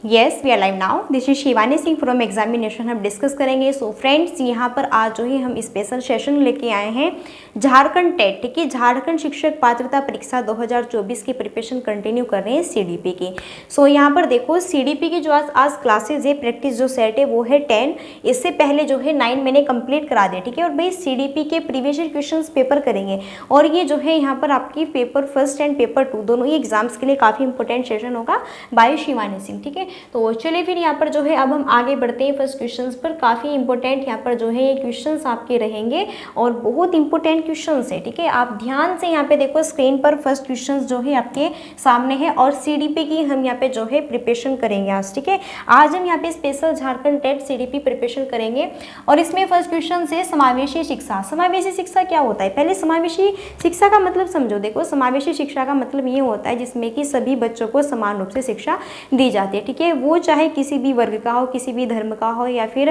Yes we are live now. This is Shivani Singh from examination. हम discuss करेंगे। So friends, यहाँ पर आज जो है हम स्पेशल सेशन लेके आए हैं झारखंड टेट, ठीक है, झारखंड शिक्षक पात्रता परीक्षा 2024 की प्रिपरेशन कंटिन्यू कर रहे हैं सीडीपी की। सो यहाँ पर देखो सीडीपी की जो आज क्लासेज है, प्रैक्टिस जो सेट है वो है 10। इससे पहले जो है 9 मैंने कंप्लीट करा दिया, ठीक है। और भाई सीडीपी के प्रीवियस क्वेश्चन पेपर करेंगे और ये जो है यहाँ पर आपकी पेपर फर्स्ट एंड पेपर 2 दोनों ही एग्जाम्स के लिए काफ़ी इंपॉर्टेंट सेशन होगा बाय शिवानी सिंह, ठीक है। तो चलिए फिर यहाँ पर जो है अब हम आगे बढ़ते हैं फर्स्ट क्वेश्चंस पर। काफ़ी इंपॉर्टेंट यहाँ पर जो है ये क्वेश्चंस आपके रहेंगे और बहुत इंपॉर्टेंट क्वेश्चंस है, ठीक है। आप ध्यान से यहाँ पे देखो, स्क्रीन पर फर्स्ट क्वेश्चंस जो है आपके सामने है और सीडीपी की हम यहाँ पे जो है प्रिपरेशन करेंगे आज, ठीक है। आज हम यहाँ पे special Jharkhand TET CDP preparation करेंगे और इसमें फर्स्ट क्वेश्चन से समावेशी शिक्षा। समावेशी शिक्षा क्या होता है? पहले समावेशी शिक्षा का मतलब समझो। देखो समावेशी शिक्षा का मतलब ये होता है जिसमें कि सभी बच्चों को समान रूप से शिक्षा दी जाती है, ठीक है। वो चाहे किसी भी वर्ग का हो, किसी भी धर्म का हो, या फिर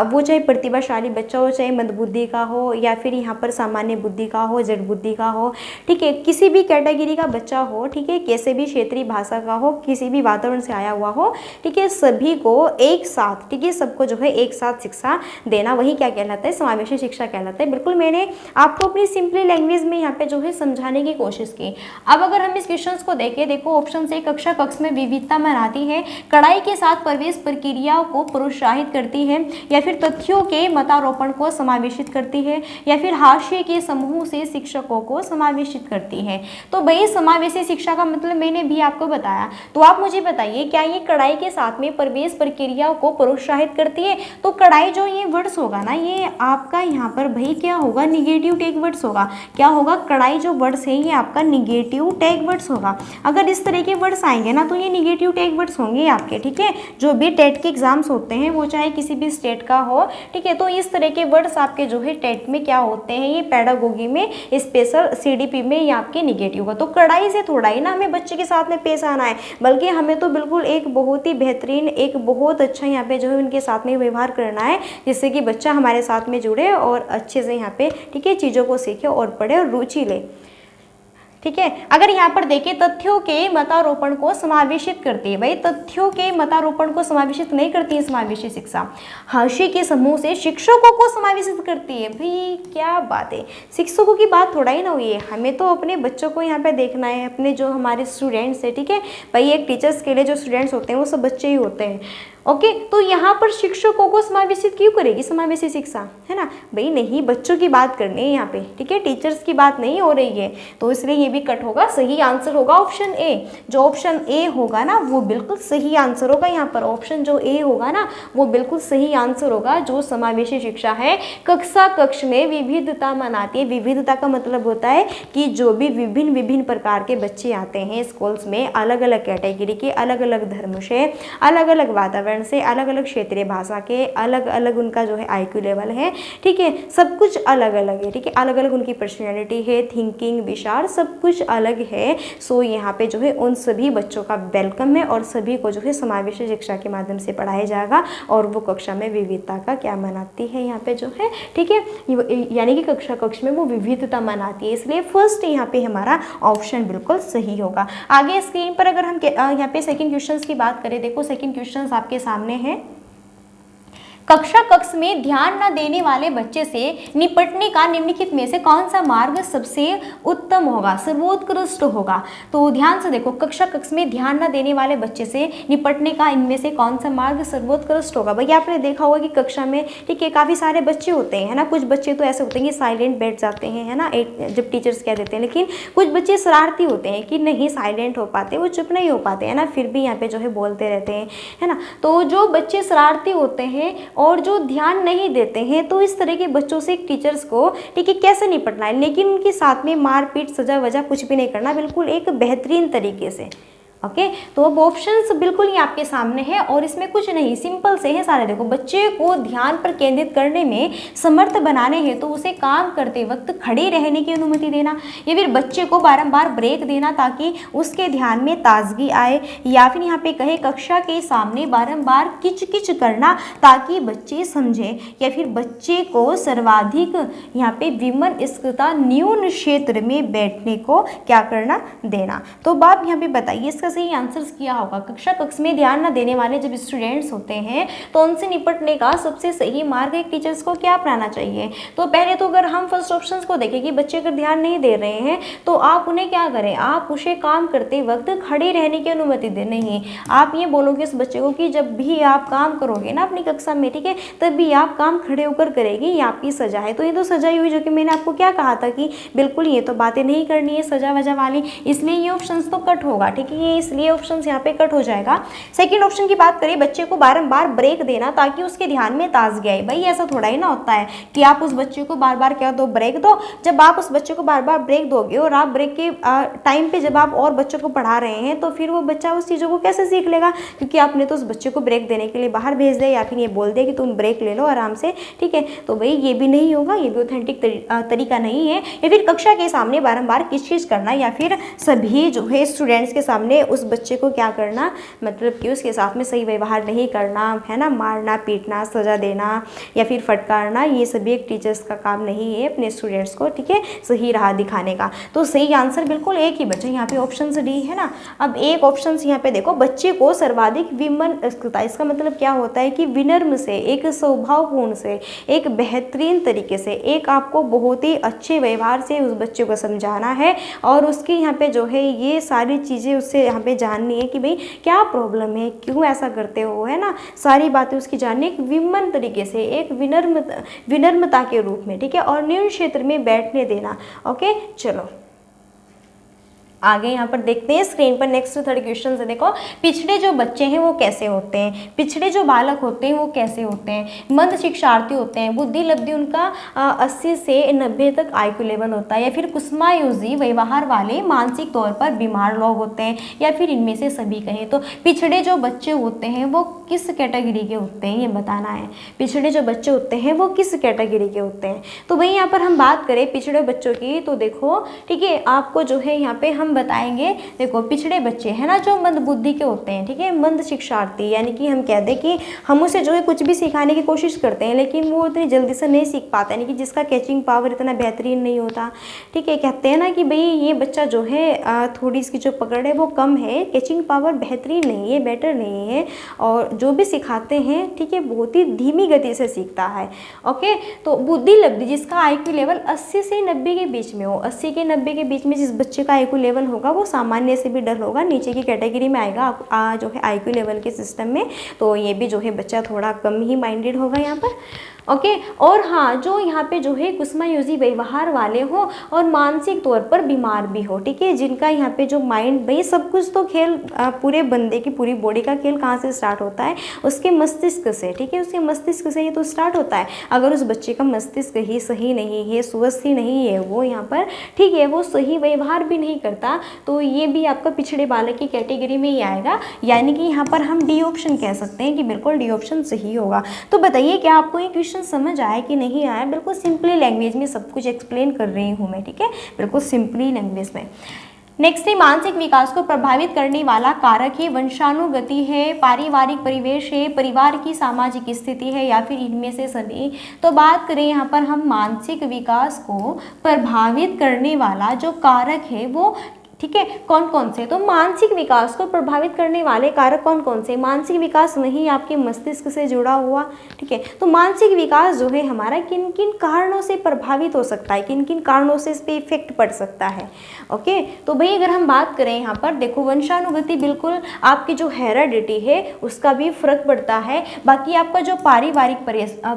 वो चाहे प्रतिभाशाली बच्चा हो, चाहे मंदबुद्धि का हो, या फिर यहाँ पर सामान्य बुद्धि का हो, जड़ बुद्धि का हो, ठीक है, किसी भी कैटेगरी का बच्चा हो, ठीक है, कैसे भी क्षेत्रीय भाषा का हो, किसी भी वातावरण से आया हुआ हो, ठीक है, सभी को एक साथ, ठीक है, सबको जो है एक साथ शिक्षा देना, वही क्या कहलाता है? समावेशी शिक्षा कहलाता है। बिल्कुल मैंने आपको अपनी सिंपली लैंग्वेज में यहाँ पे जो है समझाने की कोशिश की। अब अगर हम इस क्वेश्चन को देखें, देखो ऑप्शन से कक्षा कक्ष में विविधता मनाती है, कड़ाई के साथ प्रवेश प्रक्रियाओं को प्रोत्साहित करती है, या फिर तथ्यों के मतारोपण को समावेशित करती है, या फिर हाशिए के समूह से शिक्षकों को समावेशित करती है। तो भाई समावेशी शिक्षा का मतलब मैंने भी आपको बताया। तो आप मुझे बताइए, क्या ये कड़ाई के साथ में प्रवेश प्रक्रियाओं को प्रोत्साहित करती है? तो कड़ाई जो ये वर्ड्स होगा ना, ये आपका यहाँ पर भाई क्या होगा? निगेटिव टैग वर्ड्स होगा। क्या होगा? कड़ाई जो वर्ड्स है ये आपका निगेटिव टैग वर्ड्स होगा। अगर इस तरह के वर्ड्स आएंगे ना तो ये निगेटिव टैग वर्ड्स होंगे आपके, ठीक है। जो भी टेट के एग्जाम्स होते हैं वो चाहे किसी भी स्टेट का हो, ठीक है, तो इस तरह के वर्ड्स आपके जो है टेट में क्या होते हैं, ये पेडागोगी में स्पेशल सीडीपी में ये आपके निगेटिव होगा। तो कड़ाई से थोड़ा ही ना हमें बच्चे के साथ में पेश आना है, बल्कि हमें तो बिल्कुल एक बहुत ही बेहतरीन, एक बहुत अच्छा यहाँ पे जो है उनके साथ में व्यवहार करना है, जिससे कि बच्चा हमारे साथ में जुड़े और अच्छे से यहाँ पे, ठीक है, चीज़ों को सीखे और पढ़े और रुचि ले, ठीक है। अगर यहाँ पर देखें, तथ्यों के मतारोपण को समावेशित करती है। भाई तथ्यों के मतारोपण को समावेशित नहीं करती है समावेशी शिक्षा। हाशिए के समूह से शिक्षकों को समावेशित करती है। भाई क्या बात है, शिक्षकों की बात थोड़ा ही ना हुई है, हमें तो अपने बच्चों को यहाँ पे देखना है, अपने जो हमारे स्टूडेंट्स है, ठीक है। भाई एक टीचर्स के लिए जो स्टूडेंट्स होते हैं वो सब बच्चे ही होते हैं, ओके। तो यहाँ पर शिक्षकों को समावेशित क्यों करेगी समावेशी शिक्षा, है ना। भाई नहीं, बच्चों की बात करनी है यहाँ पे, ठीक है, टीचर्स की बात नहीं हो रही है, तो इसलिए ये भी कट होगा। सही आंसर होगा ऑप्शन ए। जो ऑप्शन ए होगा ना वो बिल्कुल सही आंसर होगा। यहाँ पर ऑप्शन जो ए होगा ना वो बिल्कुल सही आंसर होगा। जो समावेशी शिक्षा है कक्षा कक्ष में विविधता मनाती है। विविधता का मतलब होता है कि जो भी विभिन्न प्रकार के बच्चे आते हैं स्कूल्स में, अलग अलग कैटेगरी के, अलग अलग धर्म से, अलग अलग वातावरण से, अलग अलग क्षेत्रीय भाषा के, अलग अलग उनका जो है IQ लेवल है, ठीक है, सब कुछ अलग अलग है, ठीक है, अलग अलग उनकी पर्सनैलिटी है, थिंकिंग, विचार सब कुछ अलग है। सो यहाँ पे जो है उन सभी बच्चों का वेलकम है और सभी को जो है समावेशी शिक्षा के माध्यम से पढ़ाया जाएगा और वो कक्षा में विविधता का क्या मनाती है यहाँ पे जो है, ठीक है, यानी कि कक्षा कक्ष में वो विविधता मनाती है। इसलिए फर्स्ट यहाँ पे हमारा ऑप्शन बिल्कुल सही होगा। आगे स्क्रीन पर अगर हम यहाँ पे सेकंड क्वेश्चन की बात करें, देखो सेकंड क्वेश्चन आपके सामने है। कक्षा कक्ष में ध्यान न देने वाले बच्चे से निपटने का निम्नलिखित में से कौन सा मार्ग सबसे उत्तम होगा, सर्वोत्कृष्ट होगा? तो ध्यान से देखो, कक्षा कक्ष में ध्यान न देने वाले बच्चे से निपटने का इनमें से कौन सा मार्ग सर्वोत्कृष्ट होगा? भैया आपने देखा होगा कि कक्षा में, ठीक है, काफ़ी सारे बच्चे होते हैं, है ना। कुछ बच्चे तो ऐसे होते हैं कि साइलेंट बैठ जाते हैं, है ना, जब टीचर्स कह देते हैं, लेकिन कुछ बच्चे शरारती होते हैं कि नहीं साइलेंट हो पाते, वो चुप नहीं हो पाते, है ना, फिर भी यहाँ पे जो है बोलते रहते हैं, है ना। तो जो बच्चे शरारती होते हैं और जो ध्यान नहीं देते हैं, तो इस तरह के बच्चों से टीचर्स को, ठीक है, कैसे निपटना है, लेकिन उनके साथ में मारपीट, सजा वजह कुछ भी नहीं करना, बिल्कुल एक बेहतरीन तरीके से, ओके। तो अब ऑप्शंस बिल्कुल ही आपके सामने है और इसमें कुछ नहीं, सिंपल से है सारे। देखो, बच्चे को ध्यान पर केंद्रित करने में समर्थ बनाने हैं तो उसे काम करते वक्त खड़े रहने की अनुमति देना, या फिर बच्चे को बारंबार ब्रेक देना ताकि उसके ध्यान में ताजगी आए, या फिर यहाँ पे कहे कक्षा के सामने बारंबार किच करना ताकि बच्चे समझे, या फिर बच्चे को सर्वाधिक यहाँ पे विमनस्कता न्यून क्षेत्र में बैठने को क्या करना देना। तो बाप यहाँ पे बताइए इसका सही आंसर्स किया होगा। कक्षा कक्ष में ध्यान न देने वाले जब स्टूडेंट्स होते हैं तो उनसे निपटने का सबसे सही मार्ग एक टीचर्स को क्या अपनाना चाहिए। तो पहले तो अगर हम फर्स्ट ऑप्शन को देखें कि बच्चे अगर ध्यान नहीं दे रहे हैं तो आप उन्हें क्या करें, आप उसे काम करते वक्त खड़े रहने की अनुमति दें। नहीं, आप ये बोलोगे उस बच्चे को कि जब भी आप काम करोगे ना अपनी कक्षा में, ठीक है, तब भी आप काम खड़े होकर करेगी, ये आपकी सजा है। तो ये तो सजा ही हुई, जो कि मैंने आपको क्या कहा था कि बिल्कुल ये तो बातें नहीं करनी है सजा वजा वाली, इसलिए ये ऑप्शन तो कट होगा, ठीक है, ये इसलिए ऑप्शन यहाँ पे कट हो जाएगा। सेकेंड ऑप्शन की बात करें, बच्चे को बारंबार ब्रेक देना ताकि उसके ध्यान में ताजगी आए। भाई ऐसा थोड़ा ही ना होता है कि आप उस बच्चे को बार बार क्या दो, ब्रेक दो। जब आप उस बच्चे को बार बार ब्रेक दोगे और आप ब्रेक के टाइम पे जब आप और बच्चों को पढ़ा रहे हैं तो फिर वो बच्चा उस चीज़ों को कैसे सीख लेगा, क्योंकि आपने तो उस बच्चे को ब्रेक देने के लिए बाहर भेज दिया या फिर ये बोल दिया कि तुम ब्रेक ले लो आराम से, ठीक है। तो भाई ये भी नहीं होगा, ये भी ऑथेंटिक तरीका नहीं है। या फिर कक्षा के सामने बारंबार किच-किच करना या फिर सभी जो है स्टूडेंट्स के सामने उस बच्चे को क्या करना, मतलब कि उसके साथ में सही व्यवहार नहीं करना, है ना, मारना पीटना सजा देना या फिर फटकारना, ये सभी एक टीचर्स का काम नहीं है अपने स्टूडेंट्स को, ठीक है, सही राह दिखाने का। तो सही आंसर बिल्कुल एक ही बचा यहाँ पे, ऑप्शन डी है ना। अब एक ऑप्शन यहाँ पे देखो, बच्चे को सर्वाधिक विनम्रता, इसका मतलब क्या होता है कि विनम्र से, एक स्वभावपूर्ण से, एक बेहतरीन तरीके से, एक आपको बहुत ही अच्छे व्यवहार से उस बच्चे को समझाना है और उसकी यहाँ पे जो है ये सारी चीज़ें उससे यहाँ पे जाननी है कि भाई क्या प्रॉब्लम है, क्यों ऐसा करते हो, है ना, सारी बातें उसकी जाननी एक विनम्र तरीके से, एक विनम्रता के रूप में, ठीक है, और निम्न क्षेत्र में बैठने देना। ओके, चलो आगे यहाँ पर देखते हैं स्क्रीन पर नेक्स्ट थर्ड क्वेश्चन से। देखो, पिछड़े जो बच्चे हैं वो कैसे होते हैं, पिछड़े जो बालक होते हैं वो कैसे होते हैं, मंद शिक्षार्थी होते हैं, बुद्धि लब्धि उनका 80 से 90 तक IQ लेवल होता है, या फिर कुसमायुजी व्यवहार वाले मानसिक तौर पर बीमार लोग होते हैं, या फिर इनमें से सभी कहें। तो पिछड़े जो बच्चे होते हैं वो किस कैटेगरी के होते हैं ये बताना है। पिछड़े जो बच्चे होते हैं वो किस कैटेगरी के होते हैं। तो भाई यहाँ पर हम बात करें पिछड़े बच्चों की, तो देखो ठीक है, आपको जो है यहाँ पे हम बताएंगे। देखो, पिछड़े बच्चे हैं ना जो मंद बुद्धि के होते हैं, ठीक है, मंद शिक्षार्थी, यानी कि हम कह दें कि हम उसे जो है कुछ भी सिखाने की कोशिश करते हैं लेकिन वो इतनी जल्दी से नहीं सीख पाता, यानी कि जिसका कैचिंग पावर इतना बेहतरीन नहीं होता, ठीक है। कहते हैं ना कि भाई ये बच्चा जो है थोड़ी इसकी जो पकड़ है वो कम है, कैचिंग पावर बेहतरीन नहीं है, बेटर नहीं है, और जो भी सिखाते हैं, ठीक है, बहुत ही धीमी गति से सीखता है। ओके, तो बुद्धि लब्धि जिसका IQ लेवल 80 से 90 के बीच में हो, 80 के 90 के बीच में जिस बच्चे का IQ लेवल होगा वो सामान्य से भी डर होगा, नीचे की कैटेगरी में आएगा जो है IQ लेवल के सिस्टम में। तो ये भी जो है बच्चा थोड़ा कम ही माइंडेड होगा यहाँ पर। ओके, और हाँ, जो यहाँ पे जो है कुसमायुजी व्यवहार वाले हो और मानसिक तौर पर बीमार भी हो, ठीक है, जिनका यहाँ पे जो माइंड, भाई सब कुछ तो खेल पूरे बंदे की पूरी बॉडी का खेल कहाँ से स्टार्ट होता है, उसके मस्तिष्क से, ठीक है, उसके मस्तिष्क से ये तो स्टार्ट होता है। अगर उस बच्चे का मस्तिष्क ही सही नहीं है, स्वस्थ ही नहीं है वो यहाँ पर, ठीक है, वो सही व्यवहार भी नहीं करता, तो ये भी आपका पिछड़े बालक की कैटेगरी में ही आएगा, यानी कि यहाँ पर हम डी ऑप्शन कह सकते हैं कि बिल्कुल डी ऑप्शन सही होगा। तो बताइए क्या आपको ये क्वेश्चन समझ आया कि नहीं आया। बिल्कुल सिंपली लैंग्वेज में सब कुछ एक्सप्लेन कर रही हूँ मैं, ठीक है, बिल्कुल सिंपली लैंग्वेज में। नेक्स्ट है, मानसिक विकास को प्रभावित करने वाला कारक है वंशानुगति है, पारिवारिक परिवेश है, परिवार की सामाजिक स्थिति है, या फिर इनमें से सभी। तो बात करें यहाँ पर हम मानसिक विकास को प्रभावित करने वाला जो कारक है वो, ठीक है, कौन कौन से। तो मानसिक विकास को प्रभावित करने वाले कारक कौन कौन से। मानसिक विकास वही आपके मस्तिष्क से जुड़ा हुआ, ठीक है। तो मानसिक विकास जो है हमारा किन किन कारणों से प्रभावित हो सकता है, किन किन कारणों से इस पर इफेक्ट पड़ सकता है। ओके, तो भाई अगर हम बात करें यहाँ पर, देखो वंशानुगति, बिल्कुल आपकी जो हेरिडिटी है उसका भी फर्क पड़ता है। बाकी आपका जो पारिवारिक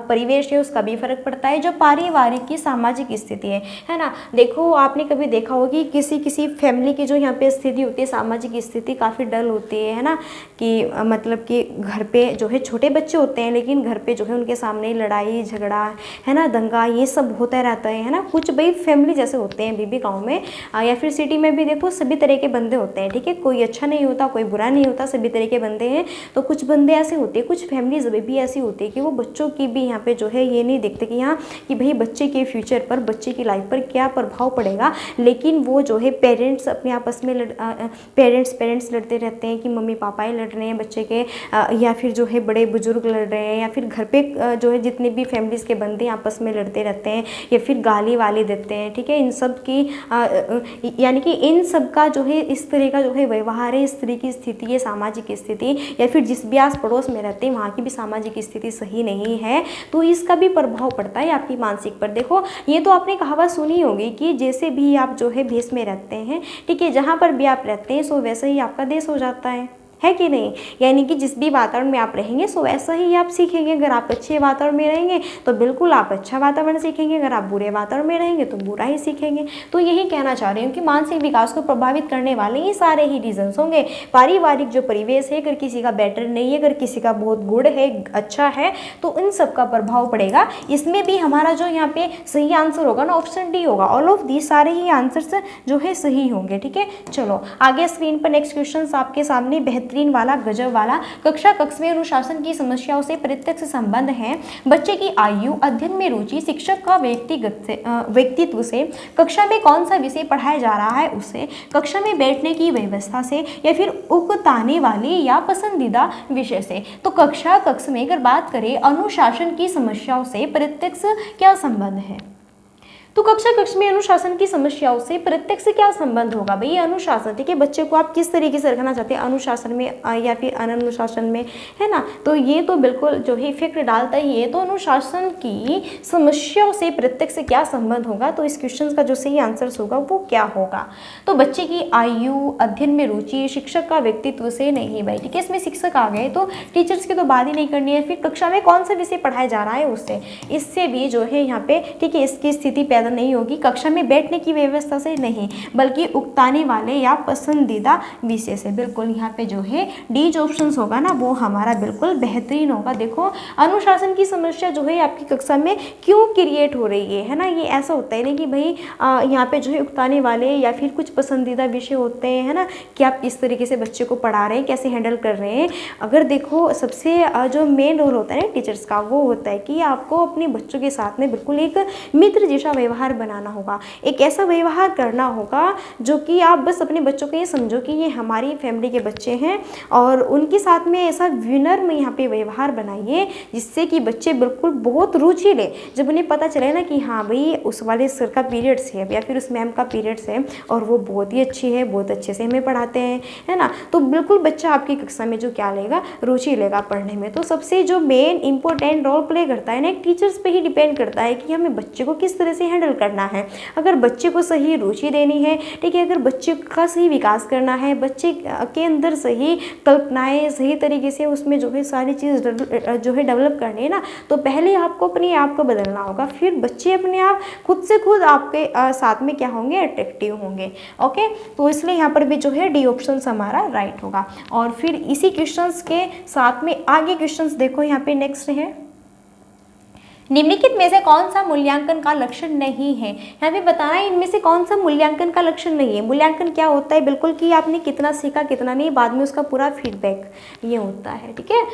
परिवेश है उसका भी फर्क पड़ता है, जो पारिवारिक की सामाजिक स्थिति है ना। देखो, आपने कभी देखा होगा कि किसी फैमिली की जो यहाँ पे स्थिति होती है, सामाजिक स्थिति काफ़ी डल होती है ना, कि मतलब कि घर पे जो है छोटे बच्चे होते हैं लेकिन घर पे जो है उनके सामने लड़ाई झगड़ा, है ना, दंगा, ये सब होता रहता है ना। कुछ भाई फैमिली जैसे होते हैं बीबी गाँव में या फिर सिटी में भी, देखो सभी तरह के बंदे होते हैं, ठीक है, कोई अच्छा नहीं होता, कोई बुरा नहीं होता, सभी तरह के बंदे हैं। तो कुछ बंदे ऐसे होते हैं, कुछ फैमिलीज भी ऐसी होती है कि वो बच्चों की भी यहाँ पे जो है ये नहीं देखते कि यहाँ कि भाई बच्चे के फ्यूचर पर, बच्चे की लाइफ पर क्या प्रभाव पड़ेगा, लेकिन वो जो है पेरेंट्स अपने अपने आपस में पेरेंट्स लड़ते रहते हैं कि मम्मी पापा ही लड़ रहे हैं बच्चे के, या फिर जो है बड़े बुजुर्ग लड़ रहे हैं, या फिर घर पे जो है जितने भी फैमिलीज़ के बंदे आपस में लड़ते रहते हैं, या फिर गाली वाली देते हैं, ठीक है। इन सब की यानी कि इन सब का जो है इस तरह का जो है व्यवहार है, इस तरह की स्थिति है, सामाजिक स्थिति, या फिर जिस भी आस पड़ोस में रहते हैं वहाँ की भी सामाजिक स्थिति सही नहीं है, तो इसका भी प्रभाव पड़ता है आपकी मानसिक पर। देखो ये तो आपने कहावत सुनी होगी कि जैसे भी आप जो है भेष में रहते हैं, ठीक है, जहाँ पर भी आप रहते हैं सो वैसे ही आपका देश हो जाता है कि नहीं। यानी कि जिस भी वातावरण में आप रहेंगे सो वैसा ही आप सीखेंगे। अगर आप अच्छे वातावरण में रहेंगे तो बिल्कुल आप अच्छा वातावरण सीखेंगे, अगर आप बुरे वातावरण में रहेंगे तो बुरा ही सीखेंगे। तो यही कहना चाह रही हूँ कि मानसिक विकास को प्रभावित करने वाले ये सारे ही रीजन्स होंगे। पारिवारिक जो परिवेश है, अगर किसी का बेटर नहीं है, अगर किसी का बहुत गुड है, अच्छा है, तो इन सब का प्रभाव पड़ेगा। इसमें भी हमारा जो यहाँ पे सही आंसर होगा ना, ऑप्शन डी होगा। ऑल ऑफ दी सारे ही आंसर्स जो है सही होंगे, ठीक है। चलो आगे स्क्रीन पर नेक्स्ट क्वेश्चन आपके सामने बेहतरीन वाला, गजब वाला। कक्षा कक्ष में अनुशासन की समस्याओं से प्रत्यक्ष संबंध है। बच्चे की आयु, अध्ययन में रुचि, शिक्षक का व्यक्तित्व से, कक्षा में कौन सा विषय पढ़ाया जा रहा है उससे, कक्षा में बैठने की व्यवस्था से, या फिर उकताने वाले या पसंदीदा विषय से। तो कक्षा कक्ष में अगर बात करें अनुशासन की समस्याओं से प्रत्यक्ष क्या संबंध है, तो कक्षा कक्ष में अनुशासन की समस्याओं से प्रत्यक्ष से क्या संबंध होगा भाई। ये अनुशासन, ठीक है, बच्चे को आप किस तरीके से रखना चाहते हैं, अनुशासन में या फिर अनुशासन में, है ना। तो ये तो बिल्कुल जो है इफेक्ट डालता ही है। तो अनुशासन की समस्याओं से प्रत्यक्ष से क्या संबंध होगा, तो इस क्वेश्चन का जो सही आंसर होगा वो क्या होगा। तो बच्चे की आयु, अध्ययन में रुचि, शिक्षक का व्यक्तित्व से नहीं भाई, ठीक है। इसमें शिक्षक आ गए तो टीचर्स की तो बात ही नहीं करनी है। फिर कक्षा में कौन सा विषय पढ़ाया जा रहा है उससे, इससे भी जो है यहाँ पे, ठीक है, इसकी स्थिति पैदा नहीं होगी। कक्षा में बैठने की व्यवस्था से नहीं, बल्कि उकताने वाले या पसंदीदा विषय से। बिल्कुल यहाँ पे जो है डी जो ऑप्शन होगा ना वो हमारा बिल्कुल बेहतरीन होगा। देखो अनुशासन की समस्या जो है आपकी कक्षा में क्यों क्रिएट हो रही है ना। ये ऐसा होता है ना कि भाई यहाँ पे जो है उकताने वाले या फिर कुछ पसंदीदा विषय होते हैं, है ना, कि आप किस तरीके से बच्चे को पढ़ा रहे हैं, कैसे हैंडल कर रहे हैं। अगर देखो सबसे जो मेन रोल होता है ना टीचर्स का, वो होता है कि आपको अपने बच्चों के साथ में बिल्कुल एक मित्र जैसा व्यवहार बनाना होगा। एक ऐसा व्यवहार करना होगा जो कि आप बस अपने बच्चों को ये समझो कि ये हमारी फैमिली के बच्चे हैं, और उनके साथ में ऐसा विनम्र यहाँ पे व्यवहार बनाइए जिससे कि बच्चे बिल्कुल बहुत रुचि ले। जब उन्हें पता चले ना कि हाँ भाई उस वाले सर का पीरियड्स है या फिर उस मैम का पीरियड्स है और वो बहुत ही अच्छी है, बहुत अच्छे से हमें पढ़ाते हैं, है ना, तो बिल्कुल बच्चा आपकी कक्षा में जो क्या लेगा, रुचि लेगा पढ़ने में। तो सबसे जो मेन इंपॉर्टेंट रोल प्ले करता है ना, एक टीचर्स पे ही डिपेंड करता है कि हमें बच्चे को किस तरह से हैंडल करना है। अगर बच्चे को सही रुचि देनी है, ठीक है, अगर बच्चे का सही विकास करना है, बच्चे के अंदर सही कल्पनाएं सही तरीके से उसमें जो है सारी चीज़ जो है डेवलप करनी है ना, तो पहले आपको अपने आप को बदलना होगा। फिर बच्चे अपने आप खुद से खुद आपके साथ में क्या होंगे, अट्रैक्टिव होंगे। ओके, तो इसलिए यहाँ पर भी जो है डी ऑप्शन हमारा राइट होगा। और फिर इसी क्वेश्चंस के साथ में आगे क्वेश्चंस देखो, यहाँ पे नेक्स्ट है, निम्नलिखित में से कौन सा मूल्यांकन का लक्षण नहीं है। यहाँ पे बताना है इनमें से कौन सा मूल्यांकन का लक्षण नहीं है। मूल्यांकन क्या होता है, बिल्कुल कि आपने कितना सीखा कितना नहीं, बाद में उसका पूरा फीडबैक ये होता है, ठीक है।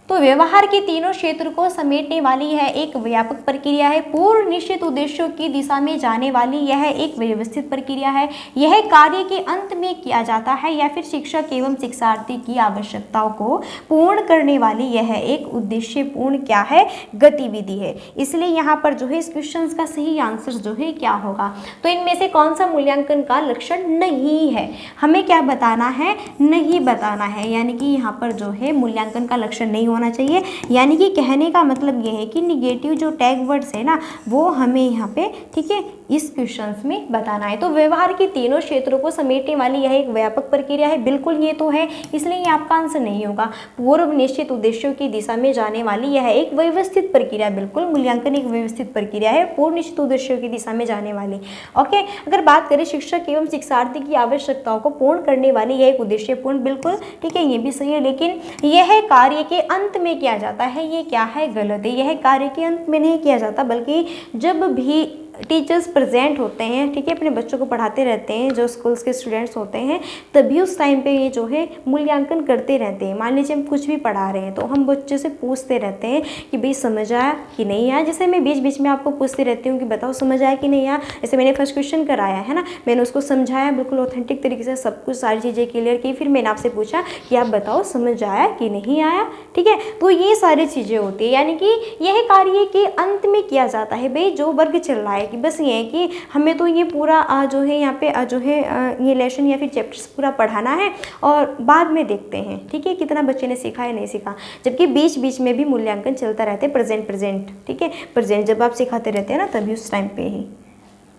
तो व्यवहार के तीनों क्षेत्र को समेटने वाली यह एक व्यापक प्रक्रिया है। पूर्व निश्चित उद्देश्यों की दिशा में जाने वाली यह एक व्यवस्थित प्रक्रिया है। यह कार्य के अंत में किया जाता है या फिर शिक्षक एवं शिक्षार्थी की आवश्यकताओं को पूर्ण करने वाली यह एक उद्देश्यपूर्ण क्या है, गतिविधि है। इसलिए यहाँ पर जो है इस क्वेश्चन का सही आंसर जो है क्या होगा, तो इनमें से कौन सा मूल्यांकन का लक्षण नहीं है, हमें क्या बताना है, नहीं बताना है। यानी कि यहाँ पर जो है मूल्यांकन का लक्षण नहीं होना चाहिए। यानी कि कहने का मतलब ये है कि निगेटिव जो टैग वर्ड्स है ना वो हमें यहाँ पे, ठीक है, इस क्वेश्चंस में बताना है। तो व्यवहार के तीनों क्षेत्रों को समेटने वाली यह एक व्यापक प्रक्रिया है, बिल्कुल ये तो है, इसलिए ये आपका आंसर नहीं होगा। पूर्व निश्चित उद्देश्यों की दिशा में जाने वाली यह एक व्यवस्थित प्रक्रिया, बिल्कुल मूल्यांकन एक व्यवस्थित प्रक्रिया है, पूर्व निश्चित उद्देश्यों की दिशा में जाने वाली। ओके, अगर बात करें शिक्षक एवं शिक्षार्थी की आवश्यकताओं को पूर्ण करने वाली यह एक उद्देश्यपूर्ण, बिल्कुल ठीक है, ये भी सही है, लेकिन यह कार्य के अंत में किया जाता है, ये क्या है, गलत है। यह कार्य के अंत में नहीं किया जाता, बल्कि जब भी टीचर्स प्रेजेंट होते हैं, ठीक है, अपने बच्चों को पढ़ाते रहते हैं, जो स्कूल्स के स्टूडेंट्स होते हैं, तभी उस टाइम पे ये जो है मूल्यांकन करते रहते हैं। मान लीजिए हम कुछ भी पढ़ा रहे हैं तो हम बच्चे से पूछते रहते हैं कि भाई समझ आया कि नहीं आया। जैसे मैं बीच बीच में आपको पूछती रहती हूँ कि बताओ समझ आया कि नहीं आया। जैसे मैंने फर्स्ट क्वेश्चन कराया है ना, मैंने उसको समझाया बिल्कुल ऑथेंटिक तरीके से, सब कुछ सारी चीज़ें क्लियर की, फिर मैंने आपसे पूछा कि आप बताओ समझ आया कि नहीं आया, ठीक है। तो ये सारी चीज़ें होती है, यानी कि यह कार्य के अंत में किया जाता है। भाई जो वर्ग चल रहा है कि बस ये है कि हमें तो ये पूरा जो है यहाँ पे जो है ये लेसन या फिर चैप्टर्स पूरा पढ़ाना है और बाद में देखते हैं, ठीक है, कितना बच्चे ने सीखा या नहीं सीखा। जबकि बीच बीच में भी मूल्यांकन चलता रहता है, प्रेजेंट, ठीक है, प्रेजेंट जब आप सिखाते रहते हैं ना तभी उस टाइम पे ही।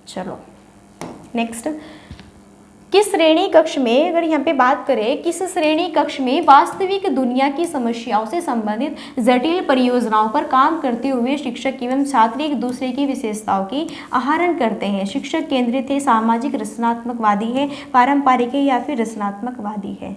चलो नेक्स्ट, किस श्रेणी कक्ष में, अगर यहाँ पे बात करें, किस श्रेणी कक्ष में वास्तविक दुनिया की समस्याओं से संबंधित जटिल परियोजनाओं पर काम करते हुए शिक्षक एवं छात्र एक दूसरे की विशेषताओं की आहरण करते हैं। शिक्षक केंद्रित है, सामाजिक रचनात्मकवादी है, पारंपरिक है या फिर रचनात्मकवादी है।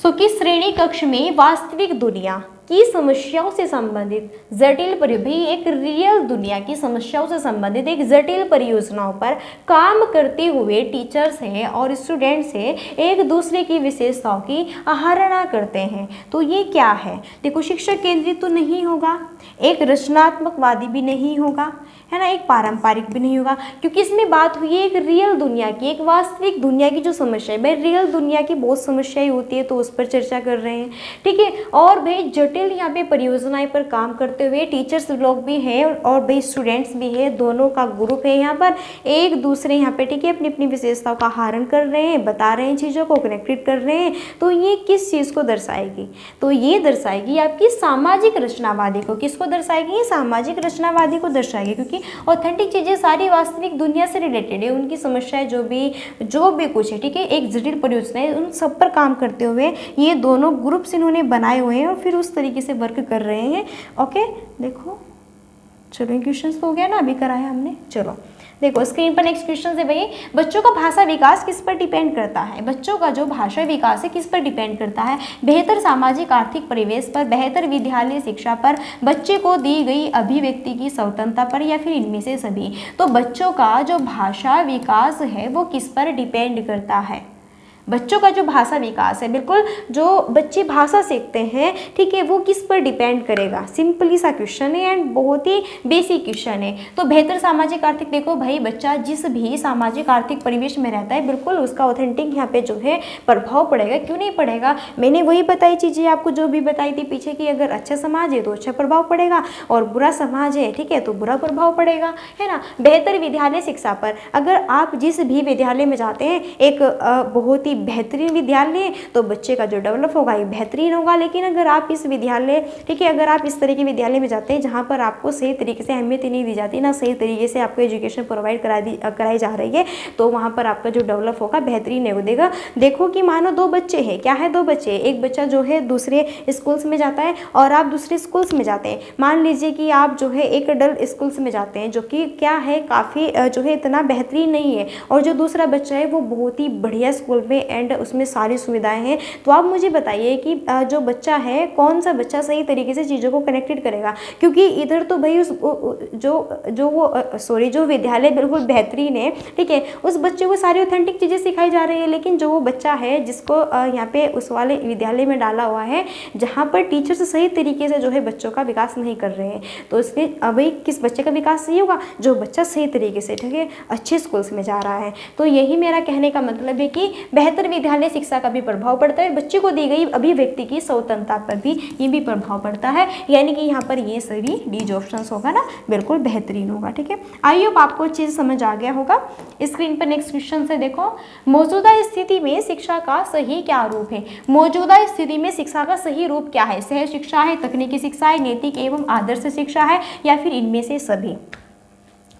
किस श्रेणी कक्ष में वास्तविक दुनिया की समस्याओं से संबंधित जटिल एक रियल दुनिया की समस्याओं से संबंधित एक जटिल परियोजनाओं पर काम करते हुए टीचर्स हैं और स्टूडेंट्स हैं एक दूसरे की विशेषताओं की आहरणा करते हैं। तो ये क्या है? देखो, शिक्षक केंद्रित तो नहीं होगा, एक रचनात्मकवादी भी नहीं होगा, है ना, एक पारंपरिक भी नहीं होगा, क्योंकि इसमें बात हुई है एक रियल दुनिया की, एक वास्तविक दुनिया की जो समस्या है। भाई रियल दुनिया की बहुत समस्याएं होती है तो उस पर चर्चा कर रहे हैं, ठीक है। और भाई जटिल यहाँ पे परियोजनाएं पर काम करते हुए टीचर्स लोग भी हैं और भाई स्टूडेंट्स भी है, दोनों का ग्रुप है यहाँ पर, एक दूसरे यहाँ पे, ठीक है, अपनी अपनी विशेषताओं का आहरण कर रहे हैं, बता रहे हैं, चीज़ों को कनेक्टेड कर रहे हैं। तो ये किस चीज़ को दर्शाएगी? तो ये दर्शाएगी आपकी सामाजिक रचनावादी को। किसको दर्शाएगी? ये सामाजिक रचनावादी को दर्शाएगी, क्योंकि ऑथेंटिक चीज़ें सारी वास्तविक दुनिया से रिलेटेड है, उनकी समस्याएं जो भी कुछ है, ठीक है, एक जटिल परियोजना है, उन सब पर काम करते हुए ये दोनों ग्रुप्स इन्होंने बनाए हुए हैं और फिर उस तरीके से वर्क कर रहे हैं। ओके, देखो, चलो क्वेश्चन तो हो गया ना, अभी कराया हमने। चलो देखो स्क्रीन पर नेक्स्ट क्वेश्चन है भाई, बच्चों का भाषा विकास किस पर डिपेंड करता है? बच्चों का जो भाषा विकास है किस पर डिपेंड करता है? बेहतर सामाजिक आर्थिक परिवेश पर, बेहतर विद्यालय शिक्षा पर, बच्चे को दी गई अभिव्यक्ति की स्वतंत्रता पर, या फिर इनमें से सभी। तो बच्चों का जो भाषा विकास है वो किस पर डिपेंड करता है? बच्चों का जो भाषा विकास है, बिल्कुल जो बच्चे भाषा सीखते हैं, ठीक है, वो किस पर डिपेंड करेगा? सिंपली सा क्वेश्चन है एंड बहुत ही बेसिक क्वेश्चन है। तो बेहतर सामाजिक आर्थिक, देखो भाई बच्चा जिस भी सामाजिक आर्थिक परिवेश में रहता है, बिल्कुल उसका ऑथेंटिक यहाँ पे जो है प्रभाव पड़ेगा। क्यों नहीं पड़ेगा? मैंने वही बताई चीज़ें आपको, जो भी बताई थी पीछे की, अगर अच्छा समाज है तो अच्छा प्रभाव पड़ेगा और बुरा समाज है, ठीक है, तो बुरा प्रभाव पड़ेगा, है ना। बेहतर विद्यालय शिक्षा पर, अगर आप जिस भी विद्यालय में जाते हैं, एक बहुत ही बेहतरीन विद्यालय, तो बच्चे का जो डेवलप होगा ये बेहतरीन होगा। लेकिन अगर आप इस विद्यालय, ठीक है, अगर आप इस तरह के विद्यालय में जाते हैं जहाँ पर आपको सही तरीके से अहमियत नहीं दी जाती, ना सही तरीके से आपको एजुकेशन प्रोवाइड कराई जा रही है, तो वहाँ पर आपका जो डेवलप होगा बेहतरीन नहीं देगा। देखो कि मानो दो बच्चे हैं, क्या है, दो बच्चे, एक बच्चा जो है दूसरे स्कूल्स में जाता है और आप दूसरे स्कूल्स में जाते हैं। मान लीजिए कि आप जो है एक डल स्कूल्स में जाते हैं जो कि क्या है, काफ़ी जो है इतना बेहतरीन नहीं है, और जो दूसरा बच्चा है वो बहुत ही बढ़िया स्कूल में एंड उसमें सारी सुविधाएं हैं। तो आप मुझे बताइए कि जो बच्चा है, कौन सा बच्चा सही तरीके से चीज़ों को कनेक्टेड करेगा? क्योंकि इधर तो भाई उस जो विद्यालय बिल्कुल बेहतरीन है, ठीक है, उस बच्चे को सारी ऑथेंटिक चीज़ें सिखाई जा रही है। लेकिन जो वो बच्चा है जिसको यहाँ पे उस वाले विद्यालय में डाला हुआ है जहाँ पर टीचर्स सही तरीके से जो है बच्चों का विकास नहीं कर रहे हैं, तो इसके भाई किस बच्चे का विकास सही होगा? जो बच्चा सही तरीके से, ठीक है, अच्छे स्कूल्स में जा रहा है। तो यही मेरा कहने का मतलब है कि बेहतर विद्यालय शिक्षा का भी प्रभाव पड़ता है, बच्चे को दी गई अभिव्यक्ति की स्वतंत्रता पर भी ये भी प्रभाव पड़ता है। यानी कि यहाँ पर ये सभी डी ऑप्शन होगा ना, बिल्कुल बेहतरीन होगा, ठीक है। आई होप आपको चीज़ समझ आ गया होगा। स्क्रीन पर नेक्स्ट क्वेश्चन से देखो, मौजूदा स्थिति में शिक्षा का सही क्या रूप है? मौजूदा स्थिति में शिक्षा का सही रूप क्या है? सहज शिक्षा है, तकनीकी शिक्षा है, नैतिक एवं आदर्श शिक्षा है, या फिर इनमें से सभी?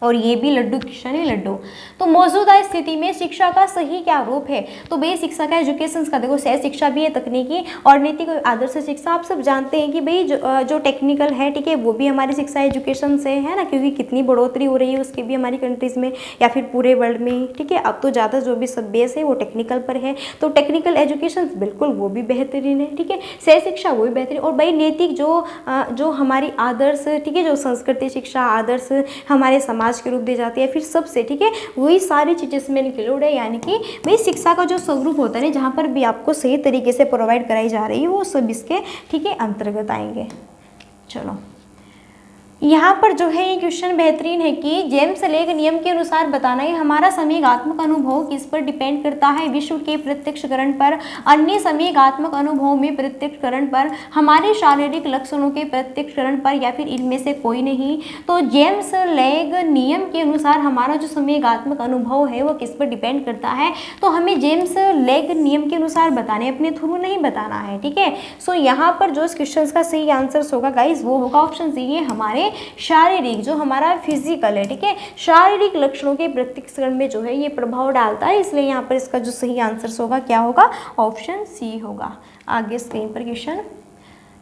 और ये भी लड्डू किशन ही लड्डू। तो मौजूदा स्थिति में शिक्षा का सही क्या रूप है? तो भाई शिक्षा का एजुकेशन का देखो सह शिक्षा भी है, तकनीकी और नैतिक आदर्श शिक्षा। आप सब जानते हैं कि भाई जो टेक्निकल है, ठीक है, वो भी हमारी शिक्षा एजुकेशन से है ना, क्योंकि कितनी बढ़ोतरी हो रही है उसकी भी हमारी कंट्रीज़ में या फिर पूरे वर्ल्ड में, ठीक है। अब तो ज़्यादा जो भी सब बेस है वो टेक्निकल पर है, तो टेक्निकल एजुकेशन बिल्कुल वो भी बेहतरीन है, ठीक है। सह शिक्षा वो भी बेहतरीन। और भाई नैतिक जो हमारी आदर्श, ठीक है, जो संस्कृति शिक्षा आदर्श हमारे समाज के रूप दी जाती है, फिर सबसे, ठीक है, वही सारी चीज़ें इसमें इंक्लूड है। यानी कि भाई शिक्षा का जो स्वरूप होता है ना, जहाँ पर भी आपको सही तरीके से प्रोवाइड कराई जा रही है, वो सब इसके, ठीक है, अंतर्गत आएंगे। चलो यहाँ पर जो है ये क्वेश्चन बेहतरीन है कि जेम्स लेग नियम के अनुसार बताना है हमारा संवेगात्मक अनुभव किस पर डिपेंड करता है? विश्व के प्रत्यक्षकरण पर, अन्य संवेगात्मक अनुभवों में प्रत्यक्षकरण पर, हमारे शारीरिक लक्षणों के प्रत्यक्षकरण पर, या फिर इनमें से कोई नहीं। तो जेम्स लेग नियम के अनुसार हमारा जो संवेगात्मक अनुभव है वो किस पर डिपेंड करता है? तो हमें जेम्स लेग नियम के अनुसार बताने, अपने थ्रू नहीं बताना है, ठीक है। सो यहाँ पर जो इस क्वेश्चन का सही आंसर होगा गाइज वो होगा ऑप्शन सी, ये हमारे शारीरिक, जो हमारा फिजिकल है, ठीक है, शारीरिक लक्षणों के प्रत्यक्षकरण में जो है ये प्रभाव डालता है। इसलिए यहाँ पर इसका जो सही आंसर होगा क्या होगा? ऑप्शन सी होगा। आगे स्क्रीन पर क्वेश्चन,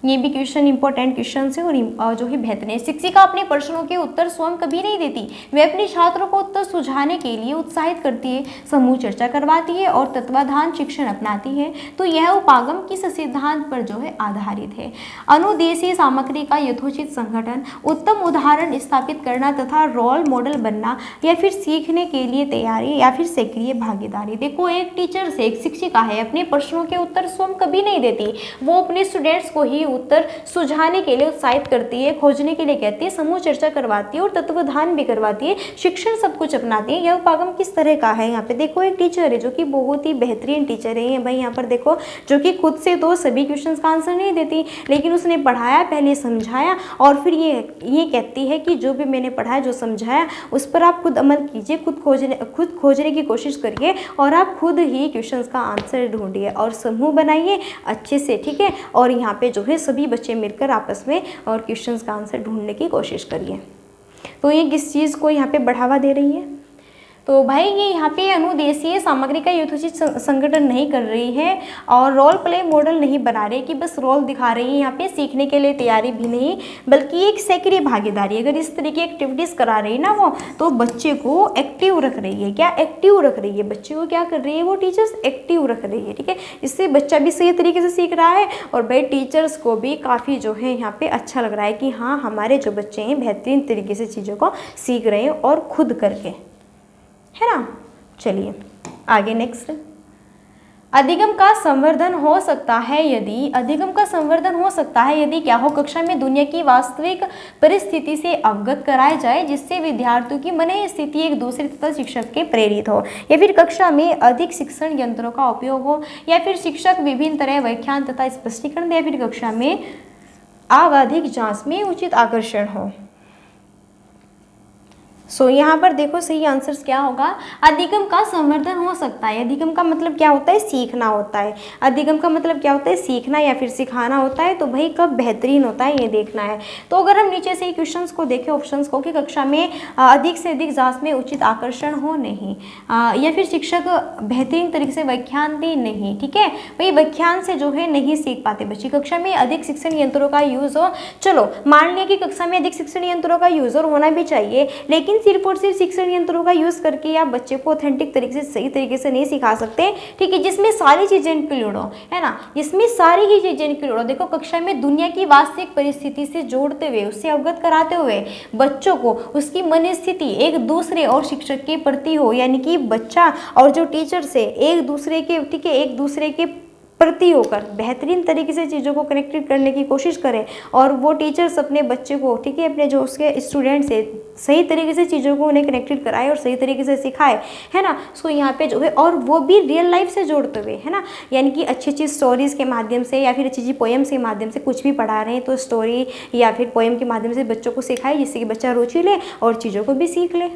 ये भी क्वेश्चन इंपॉर्टेंट क्वेश्चन है और जो है बेहतरीन है। शिक्षिका अपने प्रश्नों के उत्तर स्वयं कभी नहीं देती, वे अपने छात्रों को उत्तर सुझाने के लिए उत्साहित करती है, समूह चर्चा करवाती है और तत्वाधान शिक्षण अपनाती है। तो यह उपागम किस सिद्धांत पर जो है आधारित है? अनुदेशीय सामग्री का यथोचित संगठन, उत्तम उदाहरण स्थापित करना तथा रोल मॉडल बनना, या फिर सीखने के लिए तैयारी, या फिर सक्रिय भागीदारी। देखो एक टीचर से, एक शिक्षिका है, अपने प्रश्नों के उत्तर स्वयं कभी नहीं देती, वो अपने स्टूडेंट्स को ही उत्तर सुझाने के लिए उत्साहित करती है, खोजने के लिए कहती है, समूह चर्चा करवाती है और तत्वाधान भी करवाती है, शिक्षण सब कुछ अपनाती है। यह उपागम किस तरह का है? यहाँ पे देखो एक टीचर है जो कि बहुत ही बेहतरीन टीचर है भाई, यहाँ पर देखो, जो कि खुद से तो सभी क्वेश्चंस का आंसर नहीं देती, लेकिन उसने पढ़ाया, पहले समझाया और फिर ये कहती है कि जो भी मैंने पढ़ाया, जो समझाया, उस पर आप खुद अमल कीजिए, खुद खोजने की कोशिश करिए और आप खुद ही क्वेश्चंस का आंसर ढूंढिए और समूह बनाइए अच्छे से, ठीक है। और यहाँ पे जो है सभी बच्चे मिलकर आपस में और क्वेश्चंस का आंसर ढूंढने की कोशिश करिए। तो ये किस चीज़ को यहाँ पे बढ़ावा दे रही है? तो भाई ये यहाँ पे अनुदेशीय सामग्री का यथोचित संगठन नहीं कर रही है और रोल प्ले मॉडल नहीं बना रही कि बस रोल दिखा रही है, यहाँ पे सीखने के लिए तैयारी भी नहीं, बल्कि एक सक्रिय भागीदारी। अगर इस तरह की एक्टिविटीज़ करा रही है ना वो, तो बच्चे को एक्टिव रख रही है। क्या एक्टिव रख रही है? बच्चे को क्या कर रही है? वो टीचर्स एक्टिव रख रही है, ठीक है। इससे बच्चा भी सही तरीके से सीख रहा है और भाई टीचर्स को भी काफ़ी जो है यहाँ पे अच्छा लग रहा है कि हाँ हमारे जो बच्चे हैं बेहतरीन तरीके से चीज़ों को सीख रहे हैं और खुद करके, है ना। चलिए आगे नेक्स्ट, अधिगम का संवर्धन हो सकता है यदि, अधिगम का संवर्धन हो सकता है यदि क्या हो? कक्षा में दुनिया की वास्तविक परिस्थिति से अवगत कराया जाए, जिससे विद्यार्थियों की मन स्थिति एक दूसरे तथा शिक्षक के प्रेरित हो, या फिर कक्षा में अधिक शिक्षण यंत्रों का उपयोग हो, या फिर शिक्षक विभिन्न तरह व्याख्यान तथा स्पष्टीकरण दे, या फिर कक्षा में आवधिक जांच में उचित आकर्षण हो। सो यहाँ पर देखो सही आंसर्स क्या होगा? अधिगम का संवर्धन हो सकता है। अधिगम का मतलब क्या होता है? सीखना होता है। अधिगम का मतलब क्या होता है? सीखना या फिर सिखाना होता है। तो भाई कब बेहतरीन होता है ये देखना है। तो अगर हम नीचे से क्वेश्चंस को देखें, ऑप्शंस को, कि कक्षा में अधिक से अधिक जांच में उचित आकर्षण हो, नहीं, या फिर शिक्षक बेहतरीन तरीके से व्याख्यान दे, नहीं, ठीक है। भाई व्याख्यान से जो है नहीं सीख पाते बच्चे। कक्षा में अधिक शिक्षण यंत्रों का यूज़ हो, चलो मान लिया कि कक्षा में अधिक शिक्षण यंत्रों का यूज़ और होना भी चाहिए, लेकिन सिर्फ और सिर्फ शिक्षण यंत्रों का यूज करके आप बच्चे को ऑथेंटिक तरीके से सही तरीके से नहीं सिखा सकते, ठीक है, जिसमें सारी चीजें इंक्लूड हो, है ना, जिसमें सारी ही चीजें इंक्लूड हो। देखो कक्षा में दुनिया की वास्तविक परिस्थिति से जोड़ते हुए, उससे अवगत कराते हुए बच्चों को उसकी मन स्थिति एक दूसरे और शिक्षक के प्रति हो, यानी कि बच्चा और जो टीचर से एक दूसरे के, ठीक है, एक दूसरे के प्रति होकर बेहतरीन तरीके से चीज़ों को कनेक्टेड करने की कोशिश करें और वो टीचर्स अपने बच्चे को, ठीक है, अपने जो उसके स्टूडेंट से सही तरीके से चीज़ों को उन्हें कनेक्टेड कराए और सही तरीके से सिखाए, है ना। सो यहाँ पे जो है, और वो भी रियल लाइफ से जोड़ते हुए, है ना, यानी कि अच्छी अच्छी स्टोरीज़ के माध्यम से या फिर अच्छी अच्छी पोएम्स के माध्यम से कुछ भी पढ़ा रहे हैं तो स्टोरी या फिर पोएम के माध्यम से बच्चों को सिखाए, जिससे कि बच्चा रुचि ले और चीज़ों को भी सीख ले।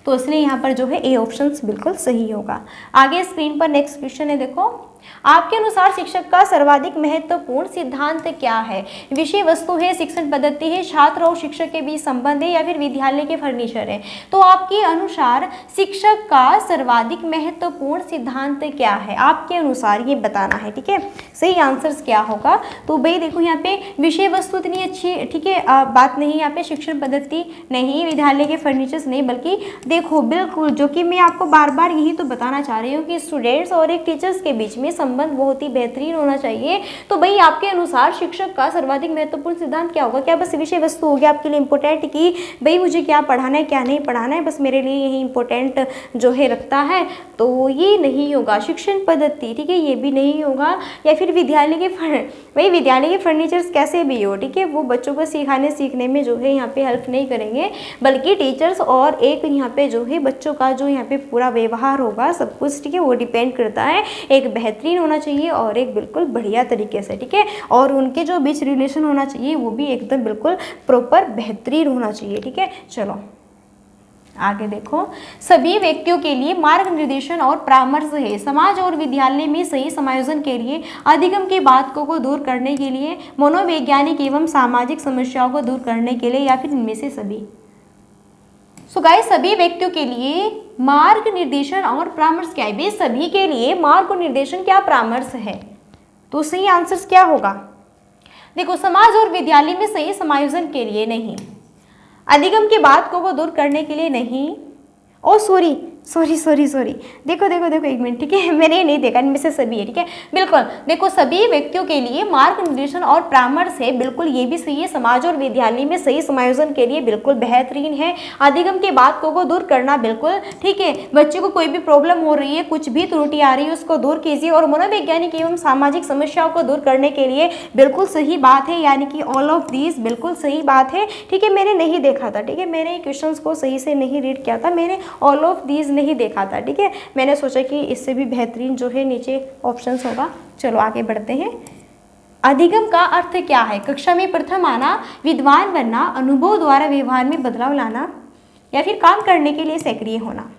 तो इसलिए यहाँ पर जो है ए ऑप्शन बिल्कुल सही होगा। आगे स्क्रीन पर नेक्स्ट क्वेश्चन है, देखो आपके अनुसार शिक्षक का सर्वाधिक महत्वपूर्ण सिद्धांत क्या है? विषय वस्तु है, शिक्षण पद्धति है, छात्र और शिक्षक के बीच संबंध है, या फिर विद्यालय के फर्नीचर है? तो आपके अनुसार शिक्षक का सर्वाधिक महत्वपूर्ण सिद्धांत क्या है? आपके अनुसार ये बताना है, ठीक है। सही आंसर्स क्या होगा? तो भाई देखो यहाँ पे विषय वस्तु इतनी अच्छी, ठीक है, बात नहीं, यहाँ पे शिक्षण पद्धति नहीं, विद्यालय के फर्नीचर्स नहीं, बल्कि देखो बिल्कुल जो कि मैं आपको बार बार यही तो बताना चाह रही हूँ कि स्टूडेंट्स और एक टीचर्स के बीच में संबंध बहुत ही बेहतरीन होना चाहिए। तो भाई आपके अनुसार शिक्षक का सर्वाधिक महत्वपूर्ण सिद्धांत क्या होगा? क्या बस विषय वस्तु हो गया आपके लिए इंपॉर्टेंट कि भाई मुझे क्या पढ़ाना है क्या नहीं पढ़ाना है, बस मेरे लिए यही इंपॉर्टेंट जो है रखता है? तो ये नहीं होगा। शिक्षण पद्धति, ठीक है, ये भी नहीं होगा। या फिर विद्यालय के भाई विद्यालय के फर्नीचर्स कैसे भी हो, ठीक है, वो बच्चों को सिखाने सीखने में जो है यहाँ पे हेल्प नहीं करेंगे, बल्कि टीचर्स और एक यहाँ पे जो है बच्चों का जो यहाँ पे पूरा व्यवहार होगा सब कुछ, ठीक है, वो डिपेंड करता है। एक बेहतरीन होना चाहिए और एक बिल्कुल बढ़िया तरीके से, ठीक है, और उनके जो बीच रिलेशन होना चाहिए वो भी एकदम बिल्कुल प्रॉपर बेहतरीन होना चाहिए, ठीक है। चलो आगे देखो, सभी व्यक्तियों के लिए मार्ग निर्देशन और परामर्श है। समाज और विद्यालय में सही समायोजन के लिए, अधिगम की बातों को दूर करने के लिए, मनोवैज्ञानिक एवं सामाजिक समस्याओं को दूर करने के लिए, या फिर इनमें से सभी? सो गाइस, सभी व्यक्तियों के लिए मार्ग निर्देशन और परामर्श क्या है? सभी के लिए मार्ग निर्देशन क्या परामर्श है? तो सही आंसर्स क्या होगा? देखो, समाज और विद्यालय में सही समायोजन के लिए नहीं, अधिगम की बातों को दूर करने के लिए नहीं, ओ सॉरी, देखो एक मिनट, ठीक है, मैंने ये नहीं देखा, इनमें से सभी है, ठीक है, बिल्कुल। देखो, सभी व्यक्तियों के लिए मार्ग निर्देशन और परामर्श है, बिल्कुल ये भी सही है। समाज और विद्यालय में सही समायोजन के लिए बिल्कुल बेहतरीन है। अधिगम की बातों को दूर करना, बिल्कुल ठीक है। बच्चे को कोई भी प्रॉब्लम हो रही है, कुछ भी त्रुटि आ रही है, उसको दूर कीजिए। और मनोवैज्ञानिक एवं सामाजिक समस्याओं को दूर करने के लिए बिल्कुल सही बात है, यानी कि ऑल ऑफ दीज बिल्कुल सही बात है, ठीक है। मैंने नहीं देखा था, ठीक है, मैंने क्वेश्चंस को सही से नहीं रीड किया था, मैंने ऑल ऑफ दीज नहीं देखा था, ठीक है। मैंने सोचा कि इससे भी बेहतरीन जो है नीचे ऑप्शंस होगा। चलो आगे बढ़ते हैं। अधिगम का अर्थ क्या है? कक्षा में प्रथम आना, विद्वान बनना, अनुभव द्वारा व्यवहार में बदलाव लाना, या फिर काम करने के लिए सक्रिय होना?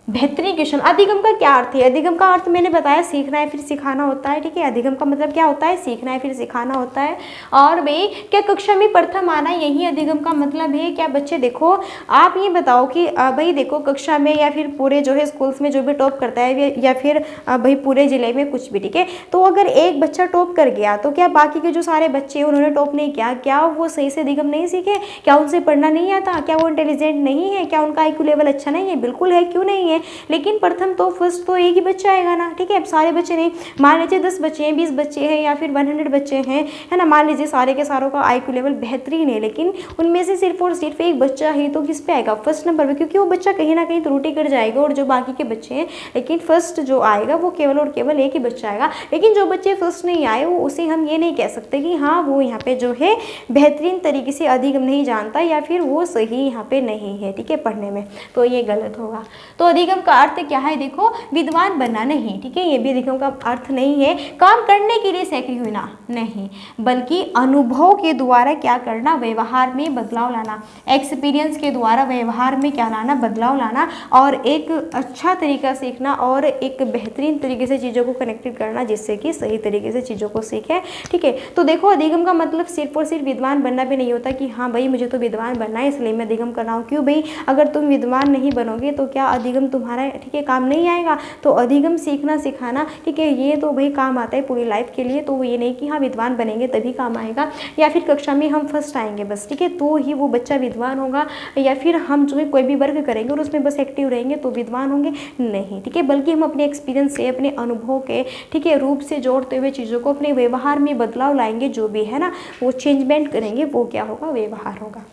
बेहतरीन क्वेश्चन। अधिगम का क्या अर्थ है? अधिगम का अर्थ मैंने बताया सीखना है फिर सिखाना होता है, ठीक है। अधिगम का मतलब क्या होता है? सीखना है फिर सिखाना होता है। और भाई क्या कक्षा में प्रथम आना यही अधिगम का मतलब है क्या? बच्चे देखो, आप ये बताओ कि भाई देखो कक्षा में या फिर पूरे जो है स्कूल्स में जो भी टॉप करता है, या फिर भाई पूरे जिले में कुछ भी, ठीक है, तो अगर एक बच्चा टॉप कर गया तो क्या बाकी के जो सारे बच्चे उन्होंने टॉप नहीं किया, क्या वो सही से अधिगम नहीं सीखे? क्या उनसे पढ़ना नहीं आता? क्या वो इंटेलिजेंट नहीं है? क्या उनका IQ लेवल अच्छा नहीं है? बिल्कुल है, क्यों नहीं है। लेकिन प्रथम तो फर्स्ट तो एक ही बच्चा आएगा ना, ठीक है। अब सारे बच्चे नहीं, मान लीजिए 10 बच्चे हैं, 20 बच्चे हैं, या फिर 100 बच्चे हैं, है ना, मान लीजिए सारे के सारों का IQ लेवल बेहतरीन है, लेकिन उनमें से सिर्फ और सिर्फ एक बच्चा है, तो किस पे आएगा? फर्स्ट नंबर पे, क्योंकि वो बच्चा कहीं ना कहीं त्रुटि कर जाएगा और जो बाकी के बच्चे हैं, लेकिन फर्स्ट जो आएगा वो केवल और केवल एक ही बच्चा आएगा। लेकिन जो बच्चे फर्स्ट नहीं आए वो उसे हम ये नहीं कह सकते कि हाँ वो यहाँ पे जो है बेहतरीन तरीके से अधिगम नहीं जानता, या फिर वो सही यहाँ पे नहीं है, ठीक है, पढ़ने में, तो ये गलत होगा। तो अधिगम का अर्थ क्या है? देखो, विद्वान बनना नहीं, ठीक है, ये भी अधिगम का अर्थ नहीं है। काम करने के लिए सक्रिय होना नहीं, बल्कि अनुभव के द्वारा क्या करना? व्यवहार में बदलाव लाना। एक्सपीरियंस के द्वारा व्यवहार में क्या लाना? बदलाव लाना, और एक अच्छा तरीका सीखना और एक बेहतरीन तरीके से चीज़ों को कनेक्टेड करना, जिससे कि सही तरीके से चीज़ों को सीखें, ठीक है। तो देखो, अधिगम का मतलब सिर्फ और सिर्फ विद्वान बनना भी नहीं होता कि हाँ भाई मुझे तो विद्वान बनना है इसलिए मैं अधिगम कर रहा हूँ। क्यों भाई? अगर तुम विद्वान नहीं बनोगे तो क्या अधिगम तुम्हारा, ठीक है, काम नहीं आएगा? तो अधिगम सीखना सिखाना, ठीक है, ये तो भाई काम आता है पूरी लाइफ के लिए। तो ये नहीं कि हाँ विद्वान बनेंगे तभी काम आएगा, या फिर कक्षा में हम फर्स्ट आएंगे बस, ठीक है, तो ही वो बच्चा विद्वान होगा, या फिर हम जो है कोई भी वर्क करेंगे और उसमें बस एक्टिव रहेंगे तो विद्वान होंगे, नहीं, ठीक है। बल्कि हम अपने एक्सपीरियंस से, अपने अनुभव के, ठीक है, रूप से जोड़ते हुए चीज़ों को अपने व्यवहार में बदलाव लाएंगे, जो भी है ना वो चेंजमेंट करेंगे, वो क्या होगा? व्यवहार होगा।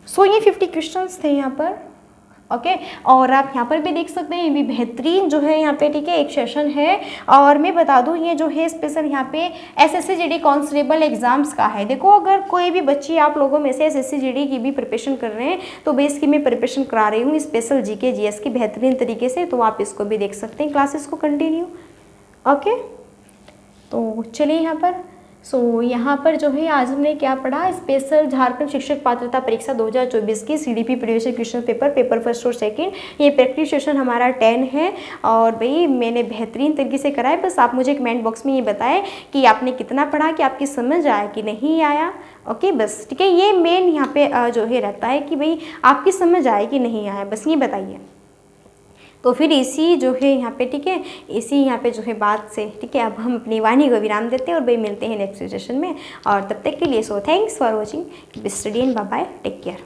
सो ये 50 क्वेश्चंस थे यहाँ पर, ओके। और आप यहाँ पर भी देख सकते हैं, ये भी बेहतरीन जो है यहाँ पे, ठीक है, एक सेशन है। और मैं बता दूँ ये जो है स्पेशल यहाँ पे SSC GD कांस्टेबल एग्जाम्स का है। देखो, अगर कोई भी बच्ची आप लोगों में से SSC GD की भी प्रिपरेशन कर रहे हैं तो बेस की मैं प्रिपरेशन करा रही हूँ स्पेशल GK GS की बेहतरीन तरीके से, तो आप इसको भी देख सकते हैं क्लासेस को कंटिन्यू, ओके। तो चलिए यहाँ पर यहाँ पर जो है आज हमने क्या पढ़ा, स्पेशल झारखंड शिक्षक पात्रता परीक्षा 2024 की CDP previous question paper first और सेकंड, ये प्रैक्टिस सेशन हमारा 10 है। और भाई मैंने बेहतरीन तरीके से करा है, बस आप मुझे कमेंट बॉक्स में ये बताएं कि आपने कितना पढ़ा, कि आपकी समझ आया कि नहीं आया। ओके बस ठीक है, ये मेन यहाँ पे जो है रहता है कि भाई आपकी समझ आए कि नहीं आया, बस ये बताइए। तो फिर इसी जो है यहाँ पे ठीक है, इसी यहाँ पे जो है बात से ठीक है, अब हम अपनी वाणी को विराम देते हैं और भाई मिलते हैं नेक्स्ट सेशन में। और तब तक के लिए so thanks for watching, study and bye bye, take care.